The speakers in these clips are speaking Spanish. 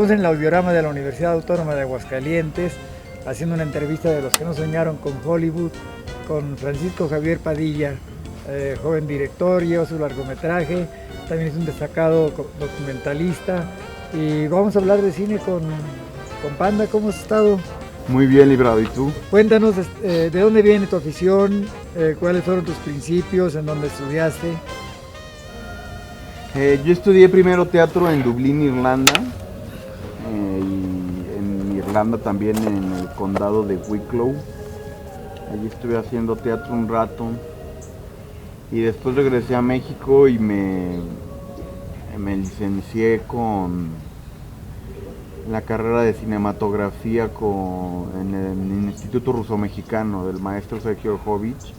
Estamos en el audiorama de la Universidad Autónoma de Aguascalientes, haciendo una entrevista de los que no soñaron con Hollywood, con Francisco Javier Padilla, joven director, lleva su largometraje, también es un destacado documentalista. Y vamos a hablar de cine con Panda. ¿Cómo has estado? Muy bien, librado. ¿Y tú? Cuéntanos de dónde viene tu afición, cuáles fueron tus principios, en dónde estudiaste. Yo estudié primero teatro en Dublín, Irlanda, y en Irlanda también en el condado de Wicklow. Allí estuve haciendo teatro un rato y después regresé a México y me licencié con la carrera de cinematografía en el Instituto Ruso-Mexicano del maestro Sergio Orjovich,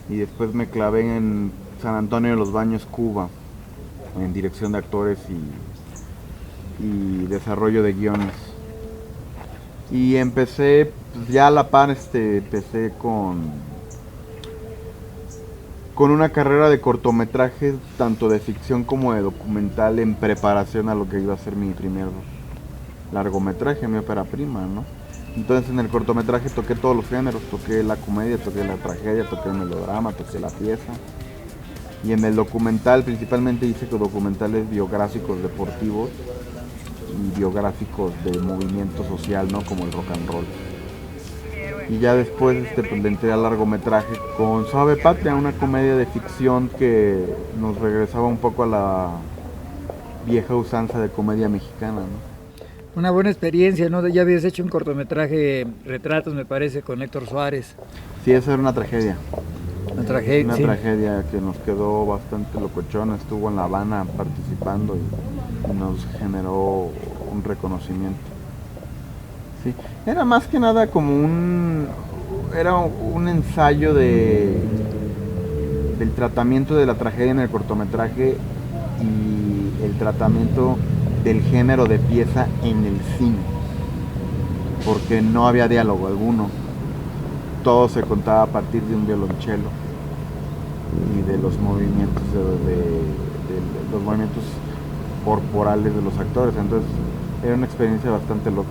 y después me clavé en San Antonio de los Baños, Cuba, en dirección de actores y desarrollo de guiones. Y empecé, pues ya a la par, empecé con una carrera de cortometrajes, tanto de ficción como de documental, en preparación a lo que iba a ser mi primer largometraje, mi ópera prima, ¿no? Entonces en el cortometraje toqué todos los géneros, toqué la comedia, toqué la tragedia, toqué el melodrama, toqué la pieza. Y en el documental principalmente hice documentales biográficos deportivos y biográficos de movimiento social, ¿no? Como el rock and roll. Y ya después pues, le entré al largometraje con Suave Patria, una comedia de ficción que nos regresaba un poco a la vieja usanza de comedia mexicana, ¿no? Una buena experiencia, ¿no? Ya habías hecho un cortometraje, Retratos, me parece, con Héctor Suárez. Sí, esa era una tragedia. Una tragedia, sí. Tragedia que nos quedó bastante locochona. Estuvo en La Habana participando y nos generó un reconocimiento. Sí, era más que nada como un ensayo del tratamiento de la tragedia en el cortometraje y el tratamiento del género de pieza en el cine, porque no había diálogo alguno, todo se contaba a partir de un violonchelo y de los movimientos de los movimientos corporales de los actores. Entonces era una experiencia bastante loca.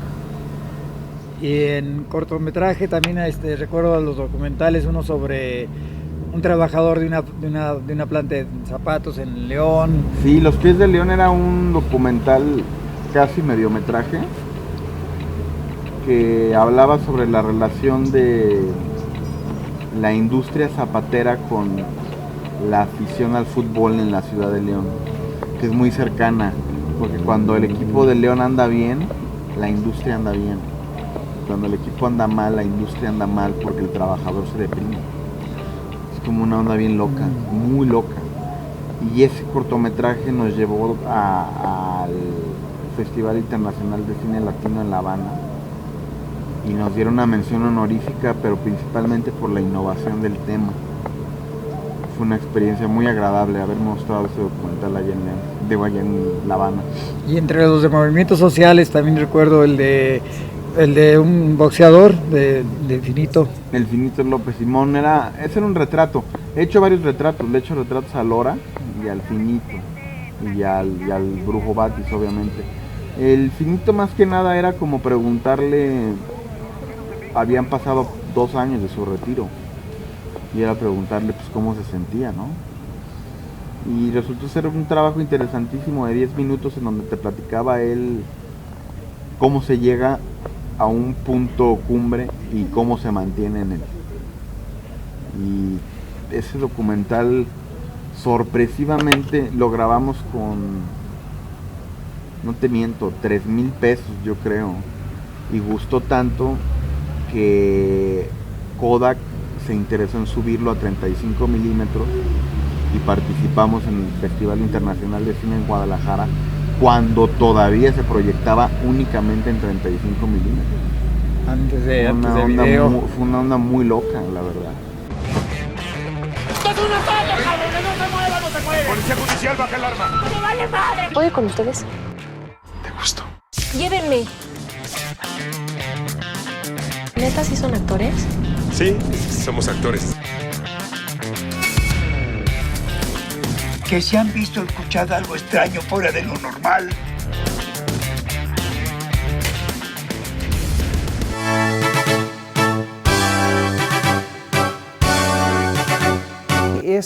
Y en cortometraje también recuerdo los documentales, uno sobre un trabajador de una planta de zapatos en León. Sí, Los Pies de León era un documental casi mediometraje que hablaba sobre la relación de la industria zapatera con la afición al fútbol en la ciudad de León, que es muy cercana, porque cuando el equipo de León anda bien, la industria anda bien. Cuando el equipo anda mal, la industria anda mal, porque el trabajador se deprime. Es como una onda bien loca, muy loca. Y ese cortometraje nos llevó al Festival Internacional de Cine Latino en La Habana y nos dieron una mención honorífica, pero principalmente por la innovación del tema. Fue una experiencia muy agradable haber mostrado ese documental allá en La Habana. Y entre los de movimientos sociales también recuerdo el de un boxeador de Finito. El Finito López Simón, ese era un retrato. He hecho varios retratos, le he hecho retratos a Lora y al Finito y al Brujo Batis, obviamente. El Finito más que nada era como preguntarle, habían pasado 2 años de su retiro, y era preguntarle pues cómo se sentía, ¿no? Y resultó ser un trabajo interesantísimo de 10 minutos en donde te platicaba él cómo se llega a un punto cumbre y cómo se mantiene en él. Y ese documental sorpresivamente lo grabamos con, no te miento, 3,000 pesos yo creo, y gustó tanto que Kodak se interesó en subirlo a 35 milímetros y participamos en el Festival Internacional de Cine en Guadalajara, cuando todavía se proyectaba únicamente en 35 milímetros. Antes de video. Fue una onda muy loca, la verdad. ¡Esto es una falla, cabrón! ¡No se mueva, no se mueve! ¡Policía judicial, baja el arma! ¡No vale madre! ¿Puedo ir con ustedes? Te gusto. Llévenme. ¿Neta sí son actores? Sí, somos actores. Que si han visto o escuchado algo extraño fuera de lo normal.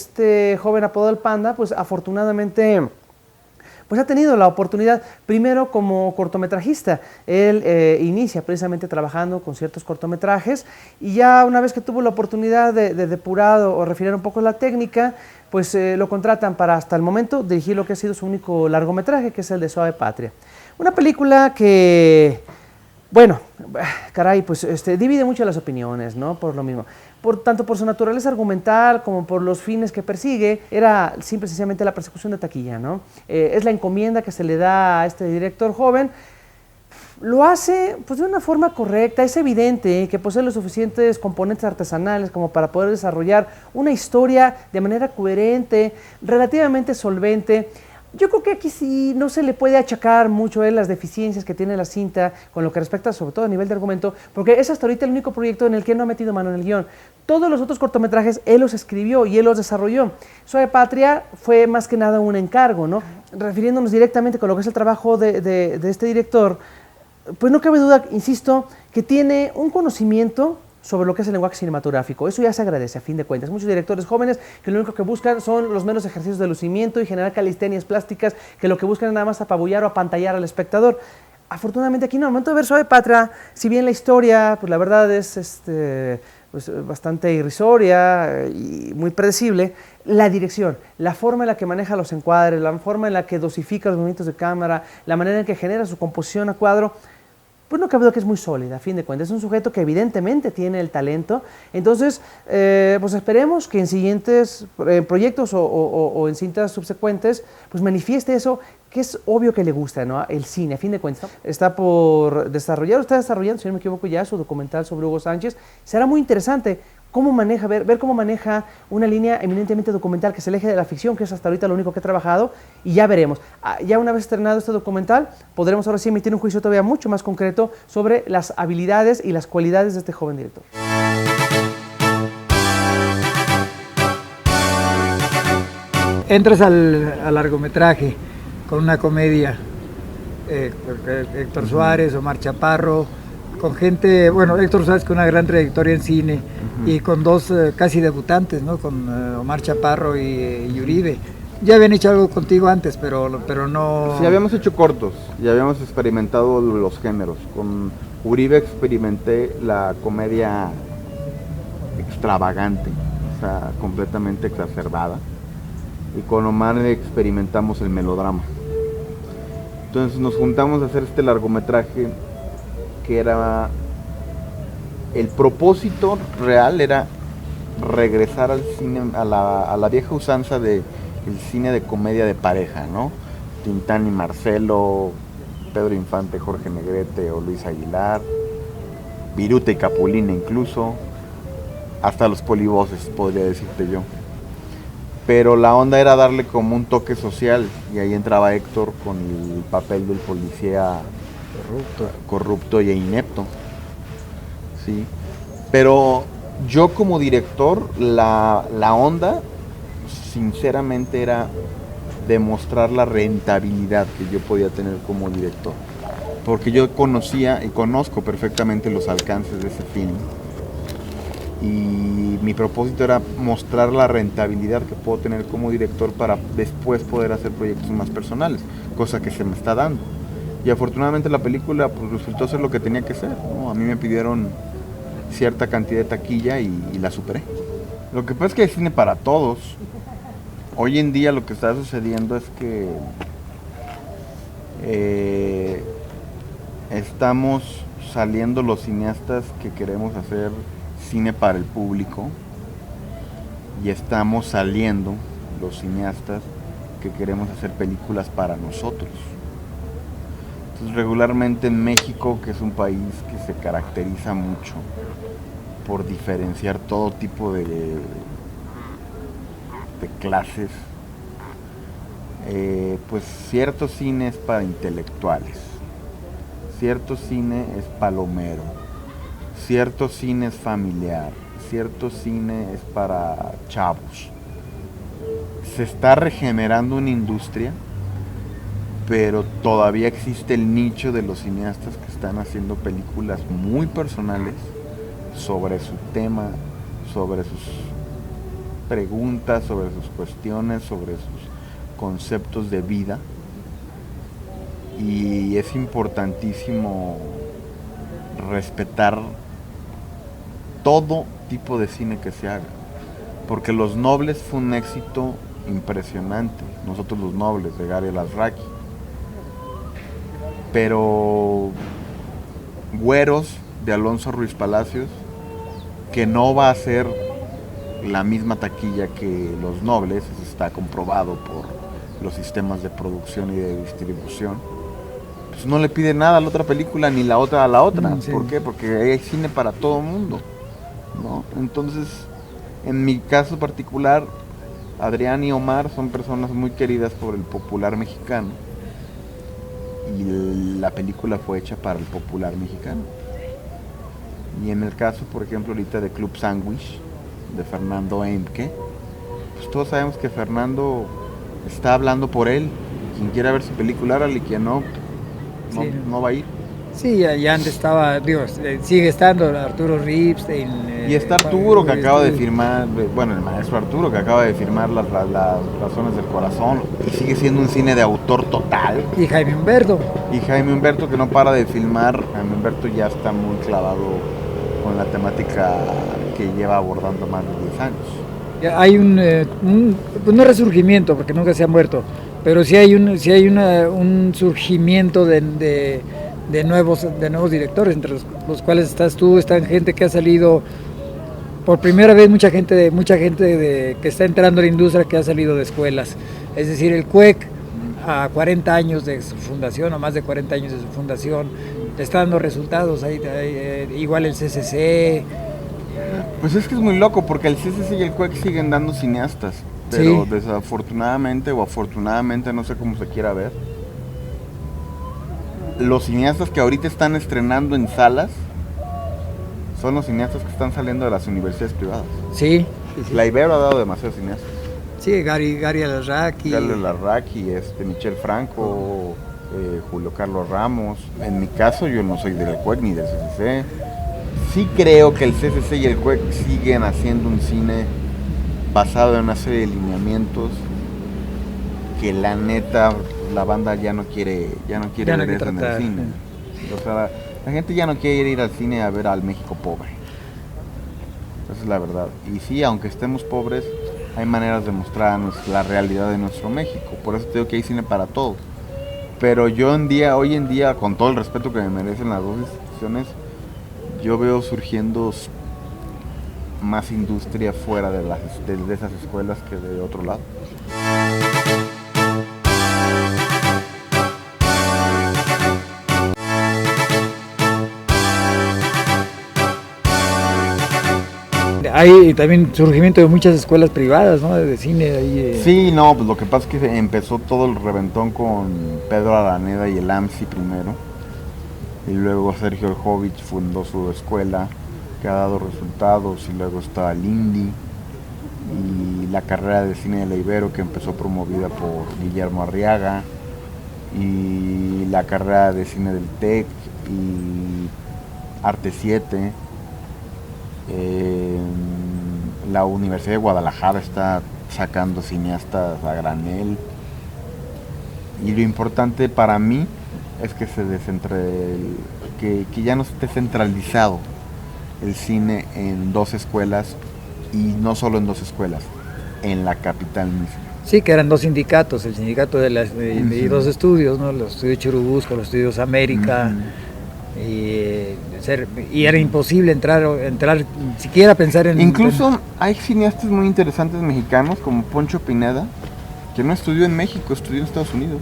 este joven apodado el Panda, pues afortunadamente pues ha tenido la oportunidad, primero como cortometrajista. Él inicia precisamente trabajando con ciertos cortometrajes y ya una vez que tuvo la oportunidad de depurar o refinar un poco la técnica, pues lo contratan para hasta el momento dirigir lo que ha sido su único largometraje, que es el de Suave Patria. Una película que, bueno, caray, pues divide mucho las opiniones, ¿no? Por lo mismo. Tanto por su naturaleza argumental como por los fines que persigue, era simple y sencillamente la persecución de taquilla, ¿no? Es la encomienda que se le da a este director joven. Lo hace pues, de una forma correcta, es evidente que posee los suficientes componentes artesanales como para poder desarrollar una historia de manera coherente, relativamente solvente. Yo creo que aquí sí no se le puede achacar mucho las deficiencias que tiene la cinta con lo que respecta sobre todo a nivel de argumento, porque es hasta ahorita el único proyecto en el que no ha metido mano en el guión. Todos los otros cortometrajes él los escribió y él los desarrolló. Suave Patria fue más que nada un encargo, ¿no? Refiriéndonos directamente con lo que es el trabajo de este director, pues no cabe duda, insisto, que tiene un conocimiento sobre lo que es el lenguaje cinematográfico. Eso ya se agradece a fin de cuentas. Muchos directores jóvenes que lo único que buscan son los meros ejercicios de lucimiento y generar calistenias plásticas, que lo que buscan es nada más apabullar o apantallar al espectador. Afortunadamente aquí no, al momento de ver Suave Patria, si bien la historia, pues la verdad es pues, bastante irrisoria y muy predecible, la dirección, la forma en la que maneja los encuadres, la forma en la que dosifica los movimientos de cámara, la manera en que genera su composición a cuadro, pues no cabe duda que es muy sólida, a fin de cuentas. Es un sujeto que evidentemente tiene el talento. Entonces, pues esperemos que en siguientes proyectos o en cintas subsecuentes, pues manifieste eso, que es obvio que le gusta, ¿no? El cine, a fin de cuentas, ¿no? Está desarrollando, si no me equivoco ya, su documental sobre Hugo Sánchez. Será muy interesante cómo maneja, ver cómo maneja una línea eminentemente documental que se aleje de la ficción, que es hasta ahorita lo único que he trabajado, y ya veremos. Ya una vez estrenado este documental, podremos ahora sí emitir un juicio todavía mucho más concreto sobre las habilidades y las cualidades de este joven director. Entras al largometraje con una comedia, Héctor Suárez, Omar Chaparro, con gente, bueno, Héctor Suárez con una gran trayectoria en cine y con dos casi debutantes, ¿no? Con Omar Chaparro y Uribe. Ya habían hecho algo contigo antes, pero no... Sí, habíamos hecho cortos y habíamos experimentado los géneros. Con Uribe experimenté la comedia extravagante, o sea, completamente exacerbada. Y con Omar experimentamos el melodrama. Entonces nos juntamos a hacer este largometraje que era... El propósito real era regresar al cine, a la vieja usanza del cine de comedia de pareja, ¿no? Tintán y Marcelo, Pedro Infante, Jorge Negrete o Luis Aguilar, Viruta y Capulina incluso, hasta los polivoces, podría decirte yo. Pero la onda era darle como un toque social y ahí entraba Héctor con el papel del policía corrupto e inepto. Sí. Pero yo como director, la onda sinceramente era demostrar la rentabilidad que yo podía tener como director. Porque yo conocía y conozco perfectamente los alcances de ese film. Y mi propósito era mostrar la rentabilidad que puedo tener como director para después poder hacer proyectos más personales, cosa que se me está dando. Y afortunadamente la película pues, resultó ser lo que tenía que ser, ¿no? A mí me pidieron cierta cantidad de taquilla y la superé. Lo que pasa es que hay cine para todos. Hoy en día lo que está sucediendo es que estamos saliendo los cineastas que queremos hacer cine para el público y estamos saliendo los cineastas que queremos hacer películas para nosotros. Entonces, regularmente en México, que es un país que se caracteriza mucho por diferenciar todo tipo de clases, pues cierto cine es para intelectuales, cierto cine es palomero, cierto cine es familiar, cierto cine es para chavos. Se está regenerando una industria, pero todavía existe el nicho de los cineastas que están haciendo películas muy personales sobre su tema, sobre sus preguntas, sobre sus cuestiones, sobre sus conceptos de vida. Y es importantísimo respetar todo tipo de cine que se haga, porque Los Nobles fue un éxito impresionante, Nosotros los Nobles, de Gary Alasraqui, pero Güeros, de Alonso Ruiz Palacios, que no va a ser la misma taquilla que Los Nobles, eso está comprobado por los sistemas de producción y de distribución, pues no le pide nada a la otra película ni la otra a la otra. Sí. ¿Por qué? Porque hay cine para todo el mundo, ¿no? Entonces, en mi caso particular, Adrián y Omar son personas muy queridas por el popular mexicano, y la película fue hecha para el popular mexicano. Y en el caso, por ejemplo, ahorita de Club Sandwich, de Fernando Emke, pues todos sabemos que Fernando está hablando por él. Quien quiera ver su película, árale, y quien no, Sí. no va a ir. Sí, ya antes estaba, digo, sigue estando Arturo Ripstein. Y está Arturo, que acaba de firmar, bueno, el maestro Arturo, que acaba de firmar las razones del corazón, y sigue siendo un cine de autor total. Y Jaime Humberto. Y Jaime Humberto, que no para de filmar. Jaime Humberto ya está muy clavado con la temática que lleva abordando más de 10 años. Ya hay pues no resurgimiento, porque nunca se ha muerto, pero sí hay un surgimiento de nuevos directores, entre los cuales estás tú, están gente que ha salido por primera vez, mucha gente que está entrando a la industria, que ha salido de escuelas. Es decir, el CUEC, a 40 años de su fundación, o más de 40 años de su fundación, está dando resultados. Igual el CCC. Pues es que es muy loco, porque el CCC y el CUEC siguen dando cineastas, pero Sí. desafortunadamente o afortunadamente, no sé cómo se quiera ver, los cineastas que ahorita están estrenando en salas son los cineastas que están saliendo de las universidades privadas. Sí, sí. La Ibero ha dado demasiados cineastas. Sí, Gary Alasraqui. Gale Larraqui, Michel Franco, Julio Carlos Ramos. En mi caso, yo no soy del CUEC ni del CCC. Sí creo que el CCC y el CUEC siguen haciendo un cine basado en una serie de lineamientos que la neta la banda ya no quiere Ya no ver quiere eso en el tratar. cine. O sea, la gente ya no quiere ir al cine a ver al México pobre. Esa es la verdad. Y sí, aunque estemos pobres, hay maneras de mostrar la realidad de nuestro México. Por eso te digo que hay cine para todos. Pero hoy en día, con todo el respeto que me merecen las dos instituciones, yo veo surgiendo más industria fuera de esas escuelas que de otro lado. Hay también surgimiento de muchas escuelas privadas, ¿no? De cine ahí. Sí, no, pues lo que pasa es que empezó todo el reventón con Pedro Araneda y el AMSI primero, y luego Sergio Erjovich fundó su escuela, que ha dado resultados, y luego está el INDI, y la carrera de cine de la Ibero, que empezó promovida por Guillermo Arriaga, y la carrera de cine del TEC, y Arte 7. La Universidad de Guadalajara está sacando cineastas a granel, y lo importante para mí es que que ya no esté centralizado el cine en dos escuelas, y no solo en dos escuelas, en la capital misma. Sí, que eran dos sindicatos, el sindicato de dos estudios, ¿no? Los estudios Churubusco, los estudios América. Y era imposible entrar siquiera pensar en... Incluso hay cineastas muy interesantes mexicanos, como Poncho Pineda, que no estudió en México, estudió en Estados Unidos.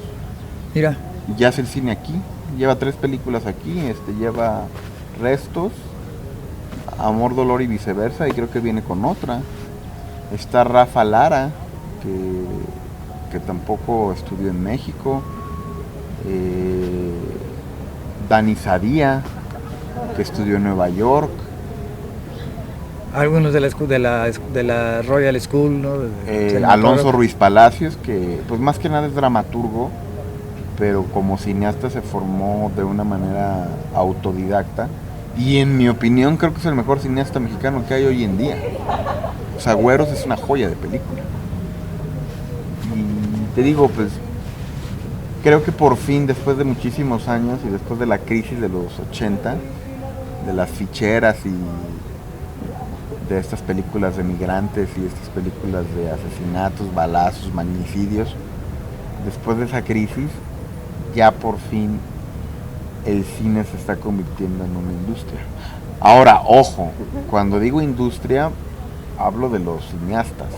Mira, Y hace el cine aquí, lleva 3 películas aquí, lleva Restos, Amor, Dolor y Viceversa, y creo que viene con otra. Está Rafa Lara, que tampoco estudió en México. Dani Sadía, que estudió en Nueva York. algunos de la Royal School, ¿no? Alonso Ruiz Palacios, que pues más que nada es dramaturgo, pero como cineasta se formó de una manera autodidacta, y en mi opinión creo que es el mejor cineasta mexicano que hay hoy en día. O sea, Güeros es una joya de película. Y te digo, pues, creo que por fin, después de muchísimos años y después de la crisis de los 80, de las ficheras y de estas películas de migrantes y estas películas de asesinatos, balazos, magnicidios, después de esa crisis, ya por fin el cine se está convirtiendo en una industria. Ahora, ojo, cuando digo industria, hablo de los cineastas.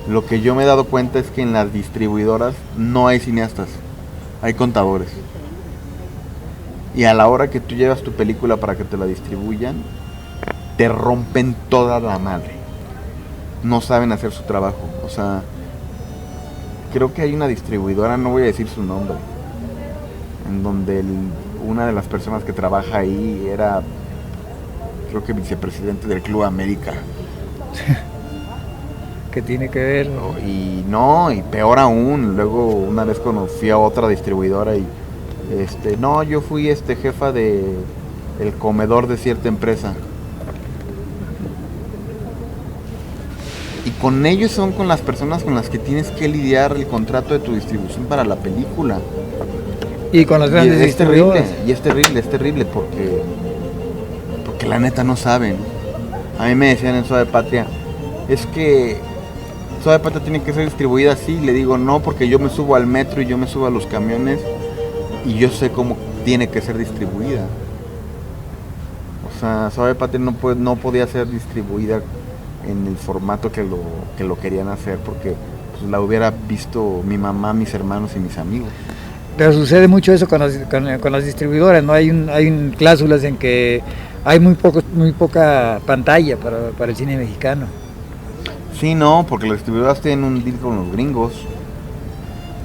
Lo que yo me he dado cuenta es que en las distribuidoras no hay cineastas, hay contadores. Y a la hora que tú llevas tu película para que te la distribuyan, te rompen toda la madre. No saben hacer su trabajo. O sea, creo que hay una distribuidora, no voy a decir su nombre, en donde una de las personas que trabaja ahí era, creo que vicepresidente del Club América. ¿Qué tiene que ver? Y no, y peor aún, luego una vez conocí a otra distribuidora y no, yo fui jefa de el comedor de cierta empresa. Y con ellos son con las personas con las que tienes que lidiar el contrato de tu distribución para la película. Y con los grandes distribuidores. Y es terrible porque la neta no saben. A mí me decían en Suave Patria, es que Suave Patria tiene que ser distribuida así. Le digo, no, porque yo me subo al metro y yo me subo a los camiones y yo sé cómo tiene que ser distribuida. O sea, Suave Patria no podía ser distribuida en el formato que lo querían hacer, porque pues, la hubiera visto mi mamá, mis hermanos y mis amigos. Pero sucede mucho eso con las distribuidoras, ¿no? Hay cláusulas en que hay muy poca pantalla para el cine mexicano. Sí, no, porque las distribuidoras tienen un deal con los gringos.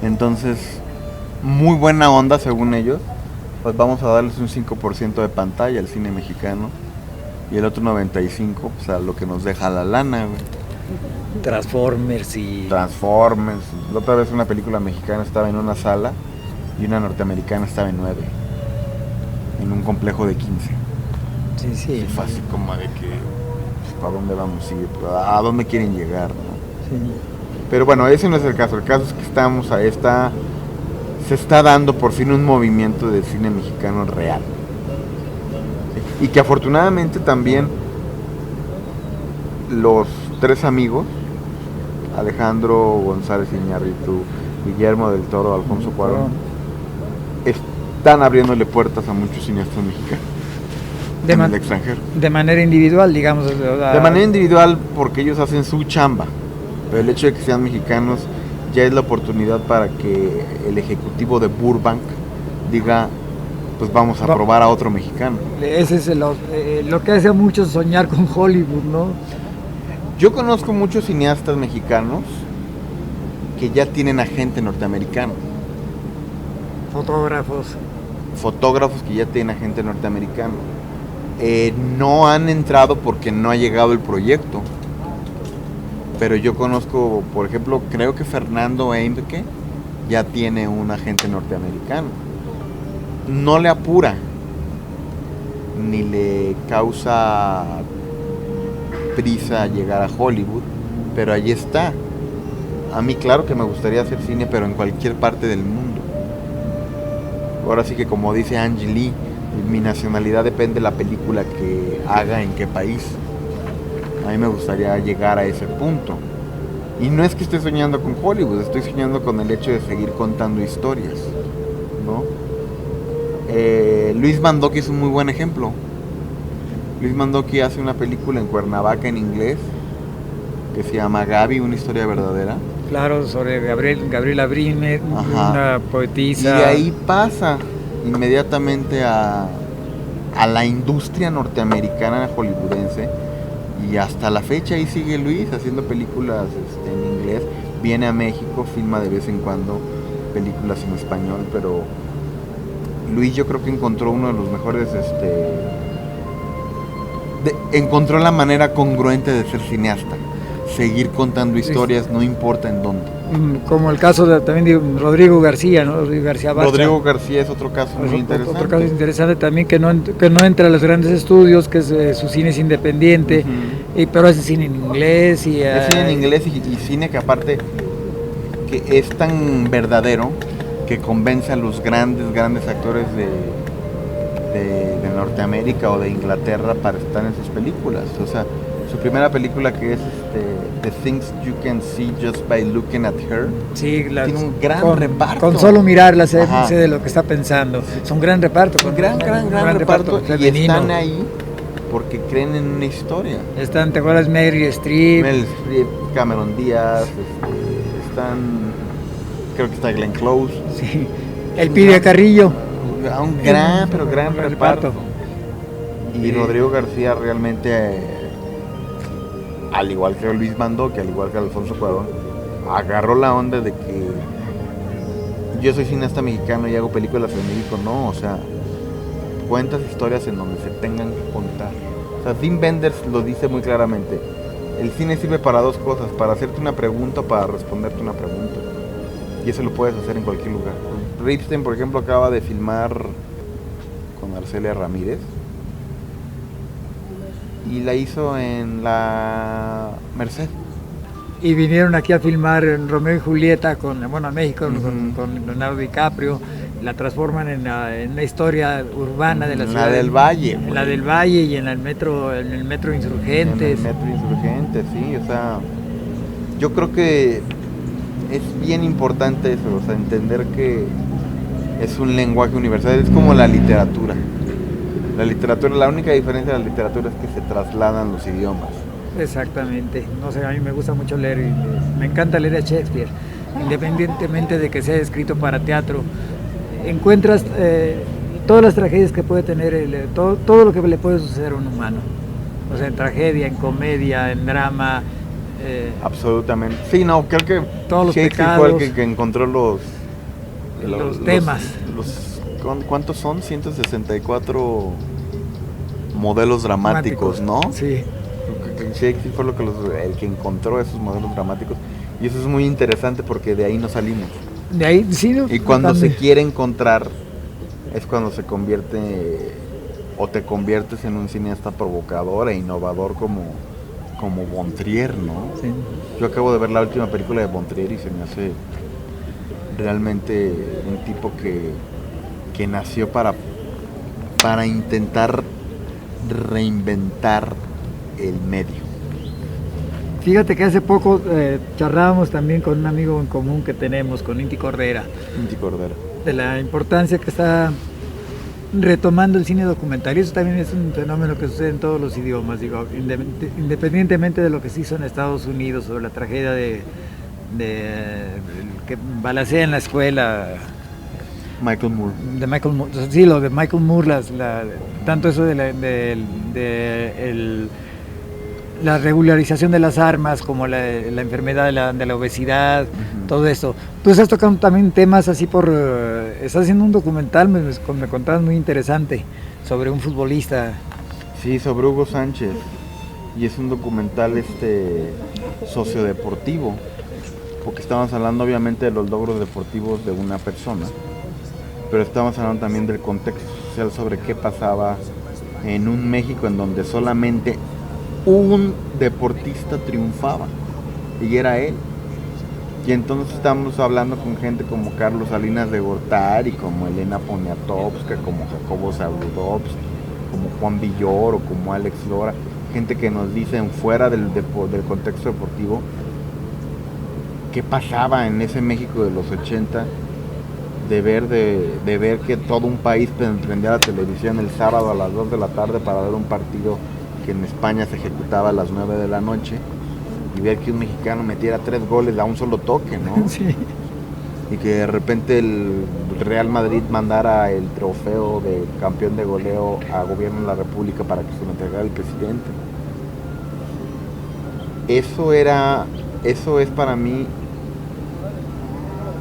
Entonces, muy buena onda según ellos, pues vamos a darles un 5% de pantalla al cine mexicano y el otro 95% pues a lo que nos deja la lana, güey. Transformers. La otra vez una película mexicana estaba en una sala y una norteamericana estaba en 9, en un complejo de 15. Sí. Y fue así como de que, pues, ¿para dónde vamos a ir? ¿A dónde quieren llegar, no? Sí. Pero bueno, ese no es el caso. El caso es que se está dando por fin un movimiento de cine mexicano real. ¿Sí? Y que afortunadamente también los tres amigos, Alejandro González Iñárritu, Guillermo del Toro, Alfonso Cuarón, están abriéndole puertas a muchos cineastas mexicanos en el extranjero. De manera individual, digamos. De manera individual, porque ellos hacen su chamba. Pero el hecho de que sean mexicanos ya es la oportunidad para que el ejecutivo de Burbank diga, pues vamos a probar a otro mexicano. Ese es lo que hace a muchos soñar con Hollywood, ¿no? Yo conozco muchos cineastas mexicanos que ya tienen agente norteamericano. Fotógrafos que ya tienen agente norteamericano. No han entrado porque no ha llegado el proyecto. Pero yo conozco, por ejemplo, creo que Fernando Eimke ya tiene un agente norteamericano. No le apura, ni le causa prisa llegar a Hollywood, pero allí está. A mí claro que me gustaría hacer cine, pero en cualquier parte del mundo. Ahora sí que como dice Angie Lee, mi nacionalidad depende de la película que haga en qué país. A mí me gustaría llegar a ese punto. Y no es que esté soñando con Hollywood, estoy soñando con el hecho de seguir contando historias, ¿no? Luis Mandoki es un muy buen ejemplo. Luis Mandoki hace una película en Cuernavaca en inglés que se llama Gaby, una historia verdadera. Claro, sobre Gabriela Briner, una poetisa. Y de ahí pasa inmediatamente a la industria norteamericana hollywoodense. Y hasta la fecha ahí sigue Luis haciendo películas en inglés. Viene a México, filma de vez en cuando películas en español, pero Luis yo creo que encontró uno de los mejores, encontró la manera congruente de ser cineasta. Seguir contando historias, no importa en dónde, como el caso también de Rodrigo García, ¿no? Rodrigo García Bacha. Rodrigo García es otro caso muy interesante. Otro caso interesante también, que no entra a los grandes estudios, que su cine es independiente, pero hace cine en inglés. Es cine en inglés y cine que aparte que es tan verdadero que convence a los grandes actores de Norteamérica o de Inglaterra para estar en sus películas. O sea, su primera película, que es The Things You Can See Just by Looking at Her, sí, tiene un gran reparto. Con solo mirarla sé de lo que está pensando. Es un gran reparto. Un gran reparto y femenino. están ahí porque creen en una historia. ¿Te acuerdas? Meryl Streep, Cameron Díaz, creo que está Glenn Close. Sí. El Pide Carrillo. Un gran reparto. Y Rodrigo García realmente, al igual que Luis Mandoki, al igual que Alfonso Cuarón, agarró la onda de que yo soy cineasta mexicano y hago películas en México. No, o sea, cuentas historias en donde se tengan que contar. O sea, Wim Wenders lo dice muy claramente. El cine sirve para dos cosas: para hacerte una pregunta o para responderte una pregunta. Y eso lo puedes hacer en cualquier lugar. Ripstein, por ejemplo, acaba de filmar con Arcelia Ramírez y la hizo en la Merced. Y vinieron aquí a filmar en Romeo y Julieta a México, con Leonardo DiCaprio. La transforman en una historia urbana de la ciudad. La del Valle. En la del Valle y en el metro Insurgentes. En el metro Insurgentes, sí. O sea, yo creo que es bien importante eso, o sea, entender que es un lenguaje universal. Es como la literatura. La única diferencia de la literatura es que se trasladan los idiomas. Exactamente. No sé, a mí me gusta mucho leer y me encanta leer a Shakespeare, independientemente de que sea escrito para teatro. Encuentras todas las tragedias que puede tener, todo lo que le puede suceder a un humano. O sea, en tragedia, en comedia, en drama. Absolutamente. Sí, no, creo que todos los Shakespeare pecados, fue el que encontró los temas. ¿Cuántos son? 164 modelos dramáticos, ¿no? Sí. Shakespeare fue el que encontró esos modelos dramáticos. Y eso es muy interesante porque de ahí no salimos. De ahí, sí, no, y cuando se quiere encontrar es cuando se convierte o te conviertes en un cineasta provocador e innovador como Von Trier, ¿no? Sí. Yo acabo de ver la última película de Von Trier y se me hace realmente un tipo que nació para intentar reinventar el medio. Fíjate que hace poco charlábamos también con un amigo en común que tenemos, con Inti Cordera, de la importancia que está retomando el cine documental. Y eso también es un fenómeno que sucede en todos los idiomas, digo, independientemente de lo que se hizo en Estados Unidos sobre la tragedia de que balacea en la escuela. Michael Moore. Sí, lo de Michael Moore, tanto eso de la regularización de las armas, como la enfermedad de la obesidad, todo esto. Tú estás tocando también temas así estás haciendo un documental, me contabas, muy interesante, sobre un futbolista. Sí, sobre Hugo Sánchez. Y es un documental sociodeportivo, porque estamos hablando obviamente de los logros deportivos de una persona, pero estamos hablando también del contexto social sobre qué pasaba en un México en donde solamente un deportista triunfaba y era él. Y entonces estamos hablando con gente como Carlos Salinas de Gortari, como Elena Poniatowska, como Jacobo Zabludovsky, como Juan Villoro, como Alex Lora, gente que nos dicen fuera del contexto deportivo qué pasaba en ese México de los 80, de ver que todo un país prendía la televisión el sábado a las 2 de la tarde para ver un partido que en España se ejecutaba a las 9 de la noche, y ver que un mexicano metiera 3 goles a un solo toque, ¿no? Sí. Y que de repente el Real Madrid mandara el trofeo de campeón de goleo a Gobierno de la República para que se lo entregara el presidente. Eso es para mí,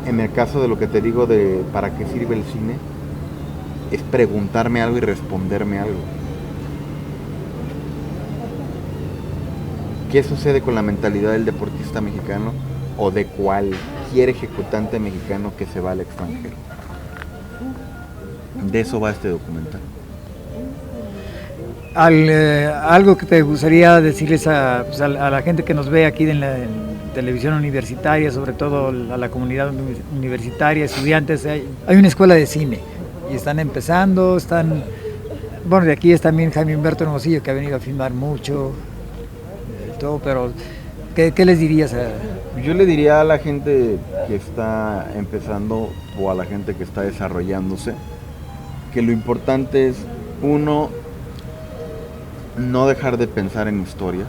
en el caso de lo que te digo de para qué sirve el cine, es preguntarme algo y responderme algo. ¿Qué sucede con la mentalidad del deportista mexicano o de cualquier ejecutante mexicano que se va al extranjero. De eso va este documental. Algo que te gustaría decirles a la gente que nos ve aquí en televisión universitaria, sobre todo a la comunidad universitaria, estudiantes. Hay una escuela de cine y están empezando, bueno, de aquí es también Jaime Humberto Hermosillo, que ha venido a filmar mucho, todo, pero ¿qué les dirías? Yo le diría a la gente que está empezando o a la gente que está desarrollándose que lo importante es, uno, no dejar de pensar en historias,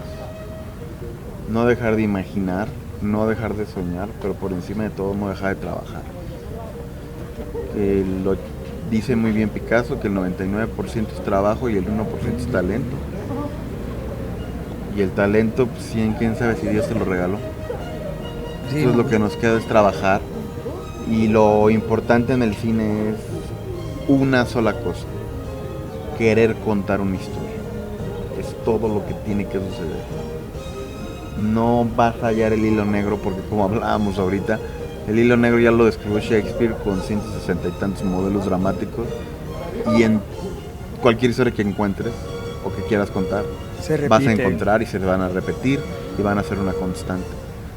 no dejar de imaginar, no dejar de soñar, pero por encima de todo no dejar de trabajar. Lo dice muy bien Picasso, que el 99% es trabajo y el 1% es talento. Y el talento, pues, quién sabe si Dios te lo regaló. Sí. Entonces lo que nos queda es trabajar, y lo importante en el cine es una sola cosa: querer contar una historia. Es todo lo que tiene que suceder. No vas a hallar el hilo negro, porque como hablábamos ahorita, el hilo negro ya lo describió Shakespeare con 160 y tantos modelos dramáticos, y en cualquier historia que encuentres o que quieras contar, vas a encontrar y se van a repetir y van a ser una constante.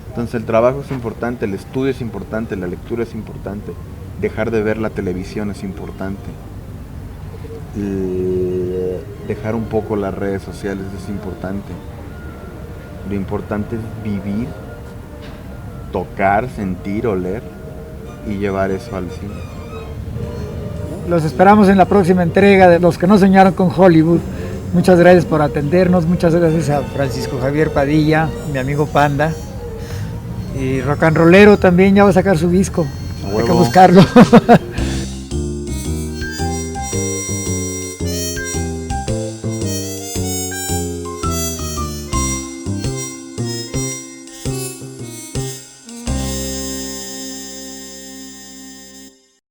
Entonces el trabajo es importante, el estudio es importante, la lectura es importante, dejar de ver la televisión es importante, dejar un poco las redes sociales es importante. Lo importante es vivir, tocar, sentir, oler y llevar eso al cine. Los esperamos en la próxima entrega de Los que no soñaron con Hollywood. Muchas gracias por atendernos, muchas gracias a Francisco Javier Padilla, mi amigo Panda. Y Rock and Rollero también ya va a sacar su disco, hay que buscarlo.